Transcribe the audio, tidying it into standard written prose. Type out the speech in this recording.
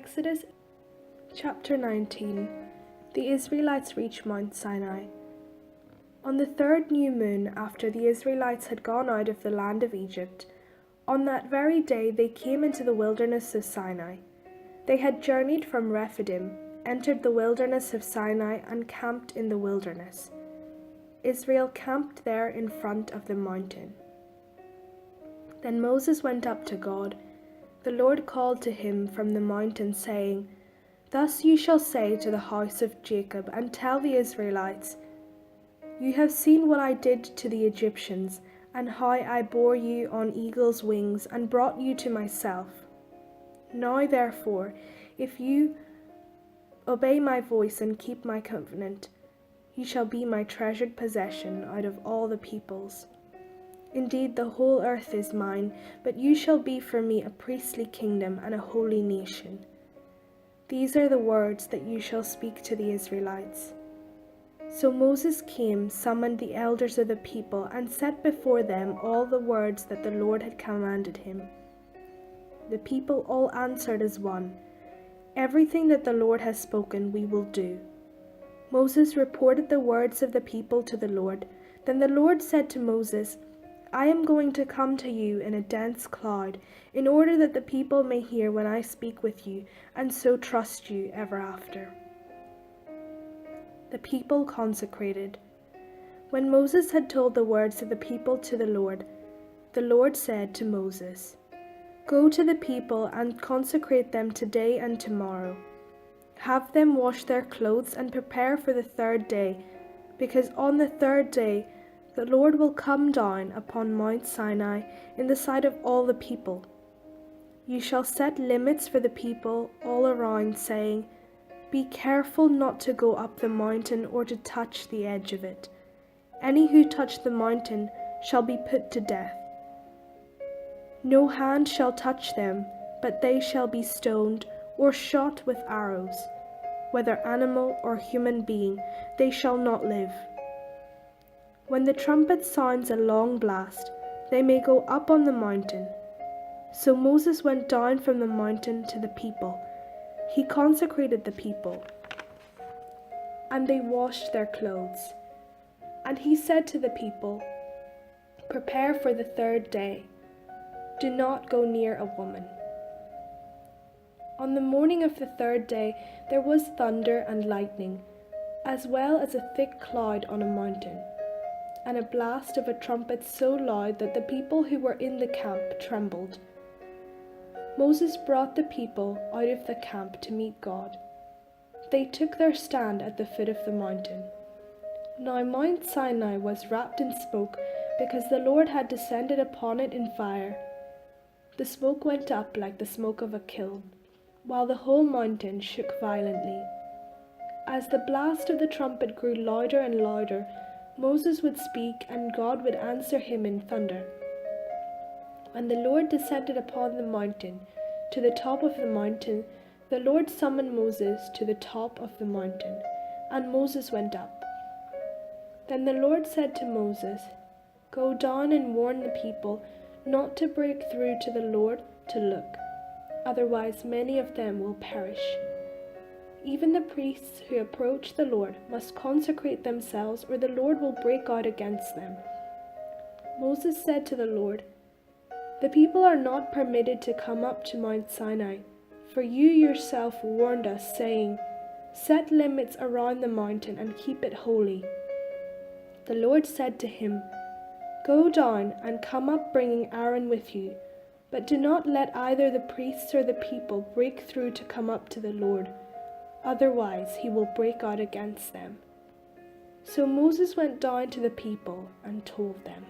Exodus chapter 19. The Israelites reach Mount Sinai. On the third new moon after the Israelites had gone out of the land of Egypt, on that very day they came into the wilderness of Sinai. They had journeyed from Rephidim, entered the wilderness of Sinai, and camped in the wilderness. Israel camped there in front of the mountain. Then Moses went up to God. The Lord called to him from the mountain, saying, "Thus you shall say to the house of Jacob, and tell the Israelites, You have seen what I did to the Egyptians, and how I bore you on eagle's wings and brought you to myself. Now therefore, if you obey my voice and keep my covenant, you shall be my treasured possession out of all the peoples. Indeed, the whole earth is mine, but you shall be for me a priestly kingdom and a holy nation. These are the words that you shall speak to the Israelites." So Moses came, summoned the elders of the people, and set before them all the words that the Lord had commanded him. The people all answered as one, "Everything that the Lord has spoken we will do." Moses reported the words of the people to the Lord. Then the Lord said to Moses, "I am going to come to you in a dense cloud, in order that the people may hear when I speak with you, and so trust you ever after." The people consecrated. When Moses had told the words of the people to the Lord said to Moses, "Go to the people and consecrate them today and tomorrow. Have them wash their clothes and prepare for the third day, because on the third day the Lord will come down upon Mount Sinai in the sight of all the people. You shall set limits for the people all around, saying, 'Be careful not to go up the mountain or to touch the edge of it. Any who touch the mountain shall be put to death. No hand shall touch them, but they shall be stoned or shot with arrows. Whether animal or human being, they shall not live. When the trumpet sounds a long blast, they may go up on the mountain.' So Moses went down from the mountain to the people. He consecrated the people, and they washed their clothes. And he said to the people, 'Prepare for the third day. Do not go near a woman.' On the morning of the third day there was thunder and lightning, as well as a thick cloud on a mountain, and a blast of a trumpet so loud that the people who were in the camp trembled. Moses brought the people out of the camp to meet God. They took their stand at the foot of the mountain. Now Mount Sinai was wrapped in smoke, because the Lord had descended upon it in fire. The smoke went up like the smoke of a kiln, while the whole mountain shook violently. As the blast of the trumpet grew louder and louder, Moses would speak, and God would answer him in thunder. When the Lord descended upon the mountain, to the top of the mountain, the Lord summoned Moses to the top of the mountain, and Moses went up. Then the Lord said to Moses, "Go down and warn the people not to break through to the Lord to look, otherwise many of them will perish. Even the priests who approach the Lord must consecrate themselves, or the Lord will break out against them." Moses said to the Lord, "The people are not permitted to come up to Mount Sinai, for you yourself warned us, saying, 'Set limits around the mountain and keep it holy.'" The Lord said to him, "Go down and come up bringing Aaron with you, but do not let either the priests or the people break through to come up to the Lord, otherwise he will break out against them." So Moses went down to the people and told them.